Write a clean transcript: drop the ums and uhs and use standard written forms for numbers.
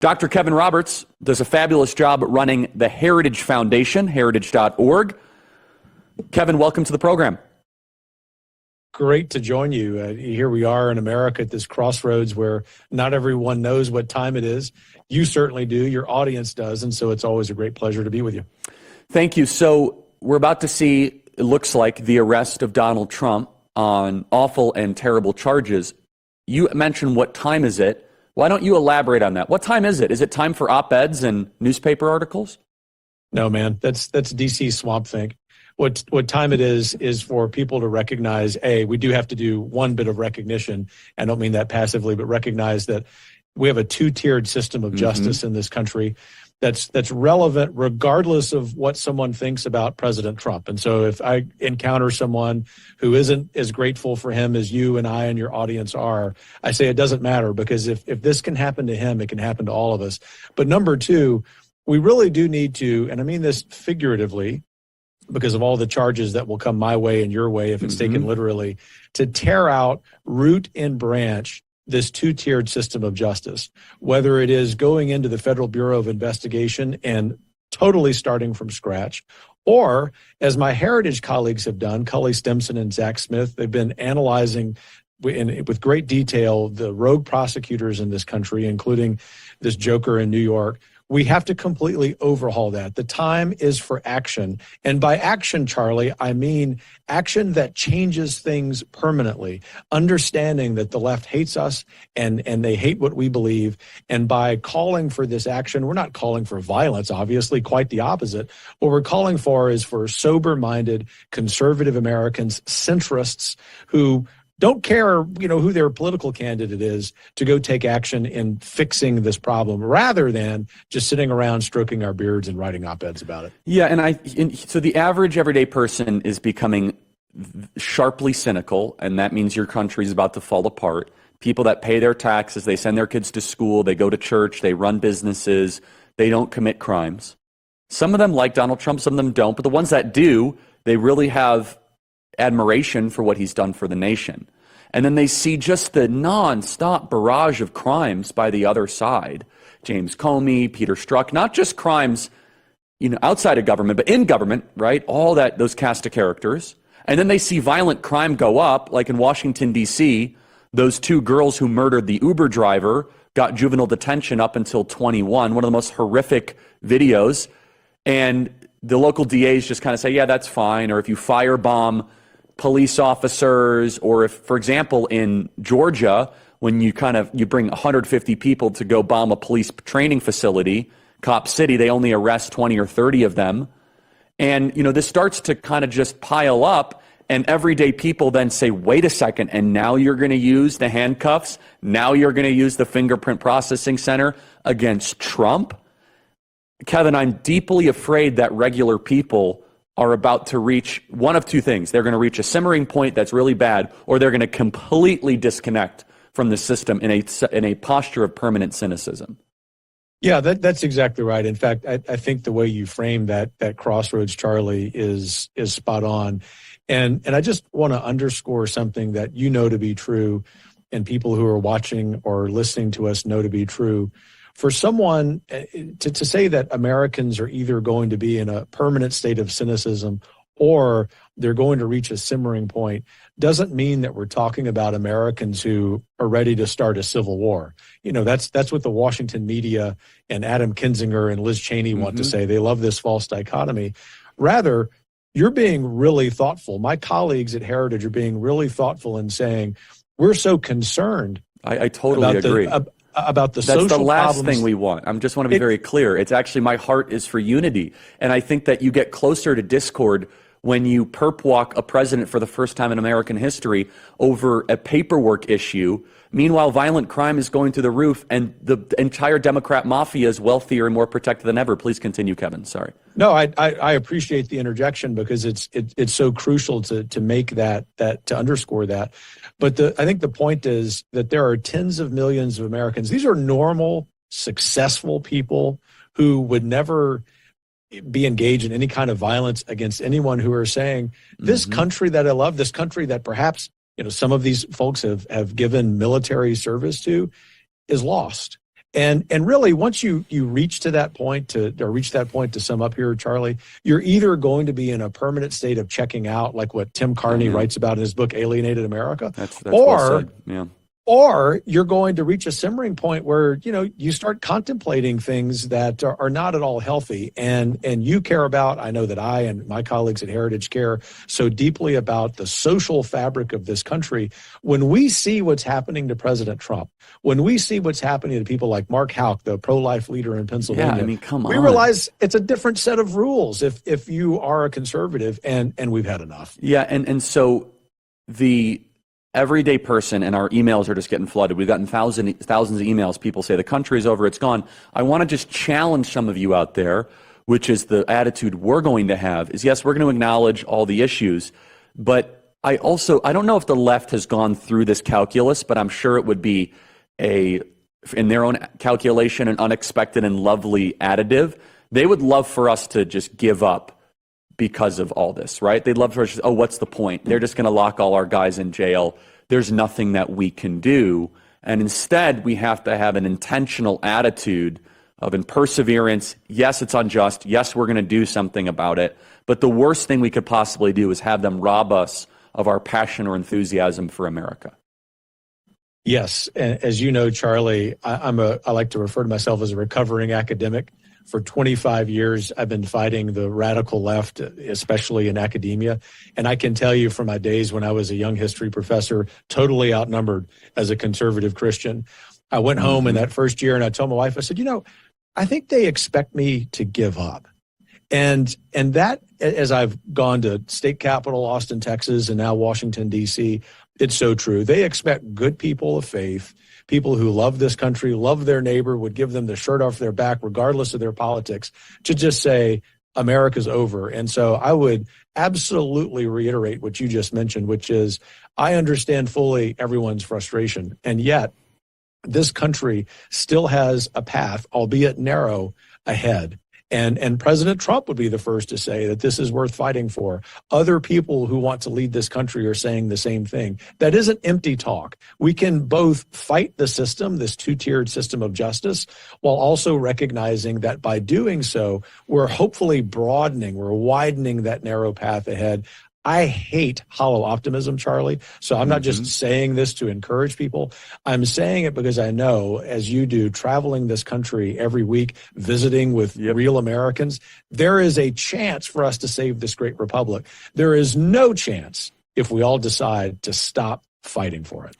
Dr. Kevin Roberts does a fabulous job running the Heritage Foundation, heritage.org. Kevin, welcome to the program. Great to join you. Here we are in America at this crossroads where not everyone knows what time it is. You certainly do. Your audience does. And so it's always a great pleasure to be with you. Thank you. So we're about to see, it looks like, the arrest of Donald Trump on awful and terrible charges. You mentioned, what time is it? Why don't you elaborate on that? What time is it? Is it time for op-eds and newspaper articles? No, man, that's DC Swamp Think. What time it is for people to recognize, we do have to do one bit of recognition. I don't mean that passively, but recognize that we have a two-tiered system of justice in this country that's relevant regardless of what someone thinks about President Trump. And so if I encounter someone who isn't as grateful for him as you and I and your audience are, I say it doesn't matter, because if this can happen to him, it can happen to all of us. But number two, we really do need to, and I mean this figuratively, because of all the charges that will come my way and your way if it's taken literally, to tear out root and branch this two-tiered system of justice, whether it is going into the Federal Bureau of Investigation and totally starting from scratch, or as my Heritage colleagues have done, Cully Stimson and Zach Smith, they've been analyzing with great detail the rogue prosecutors in this country, including this joker in New York. We have to completely overhaul that. The time is for action. And by action, Charlie, I mean action that changes things permanently, understanding that the left hates us and they hate what we believe. And by calling for this action, we're not calling for violence, obviously, quite the opposite. What we're calling for is for sober-minded, conservative Americans, centrists who don't care, who their political candidate is, to go take action in fixing this problem rather than just sitting around stroking our beards and writing op-eds about it. Yeah, so the average everyday person is becoming sharply cynical, and that means your country is about to fall apart. People that pay their taxes, they send their kids to school, they go to church, they run businesses, they don't commit crimes. Some of them like Donald Trump, some of them don't, but the ones that do, they really have admiration for what he's done for the nation. And then they see just the nonstop barrage of crimes by the other side. James Comey, Peter Strzok, not just crimes, outside of government, but in government, right? All those cast of characters. And then they see violent crime go up, like in Washington, D.C., those two girls who murdered the Uber driver got juvenile detention up until 21, one of the most horrific videos. And the local DAs just kind of say, yeah, that's fine. Or if you firebomb police officers, or if, for example, in Georgia, when you bring 150 people to go bomb a police training facility, Cop City, they only arrest 20 or 30 of them. And, this starts to kind of just pile up, and everyday people then say, wait a second, and now you're going to use the handcuffs? Now you're going to use the fingerprint processing center against Trump? Kevin, I'm deeply afraid that regular people are about to reach one of two things. They're going to reach a simmering point that's really bad, or they're going to completely disconnect from the system in a posture of permanent cynicism. Yeah, that's exactly right. In fact, I think the way you frame that crossroads, Charlie, is spot on. And I just want to underscore something that you know to be true, and people who are watching or listening to us know to be true. For someone to say that Americans are either going to be in a permanent state of cynicism or they're going to reach a simmering point doesn't mean that we're talking about Americans who are ready to start a civil war. That's what the Washington media and Adam Kinzinger and Liz Cheney want to say. They love this false dichotomy. Rather, you're being really thoughtful. My colleagues at Heritage are being really thoughtful in saying, we're so concerned. I totally agree. About the social problems. That's the last thing we want. I just want to be very clear. It's actually, my heart is for unity. And I think that you get closer to discord when you perp walk a president for the first time in American history over a paperwork issue. Meanwhile, violent crime is going through the roof, and the entire Democrat mafia is wealthier and more protected than ever. Please continue, Kevin. Sorry. No, I appreciate the interjection, because it's so crucial to make that to underscore that. But I think the point is that there are tens of millions of Americans. These are normal, successful people who would never be engaged in any kind of violence against anyone, who are saying, this country that I love, this country that perhaps some of these folks have given military service to, is lost. And really, once you reach that point to sum up here, Charlie, you're either going to be in a permanent state of checking out, like what Tim Carney writes about in his book Alienated America, that's well said. Yeah. Or you're going to reach a simmering point where, you start contemplating things that are not at all healthy. And you care about, I know that I and my colleagues at Heritage care so deeply about the social fabric of this country. When we see what's happening to President Trump, when we see what's happening to people like Mark Houck, the pro-life leader in Pennsylvania, yeah, I mean, come on. We realize it's a different set of rules if you are a conservative, and we've had enough. Yeah, and so the everyday person, and our emails are just getting flooded. We've gotten thousands of emails. People say the country's over, it's gone. I want to just challenge some of you out there, which is the attitude we're going to have, is yes, we're going to acknowledge all the issues, but I don't know if the left has gone through this calculus, but I'm sure it would be in their own calculation, an unexpected and lovely additive. They would love for us to just give up because of all this, right? They'd love for us to, what's the point? They're just going to lock all our guys in jail. There's nothing that we can do. And instead, we have to have an intentional attitude of perseverance. Yes, it's unjust. Yes, we're going to do something about it. But the worst thing we could possibly do is have them rob us of our passion or enthusiasm for America. Yes. And as you know, Charlie, I like to refer to myself as a recovering academic. For 25 years, I've been fighting the radical left, especially in academia. And I can tell you from my days when I was a young history professor, totally outnumbered as a conservative Christian. I went home in that first year and I told my wife, I said, I think they expect me to give up. And that, as I've gone to state capital, Austin, Texas, and now Washington, D.C., it's so true. They expect good people of faith, people who love this country, love their neighbor, would give them the shirt off their back, regardless of their politics, to just say, America's over. And so I would absolutely reiterate what you just mentioned, which is I understand fully everyone's frustration. And yet this country still has a path, albeit narrow, ahead. And President Trump would be the first to say that this is worth fighting for. Other people who want to lead this country are saying the same thing. That isn't empty talk. We can both fight the system, this two-tiered system of justice, while also recognizing that by doing so, we're hopefully we're widening that narrow path ahead. I hate hollow optimism, Charlie. So I'm not just saying this to encourage people. I'm saying it because I know, as you do, traveling this country every week, visiting with real Americans, there is a chance for us to save this great republic. There is no chance if we all decide to stop fighting for it.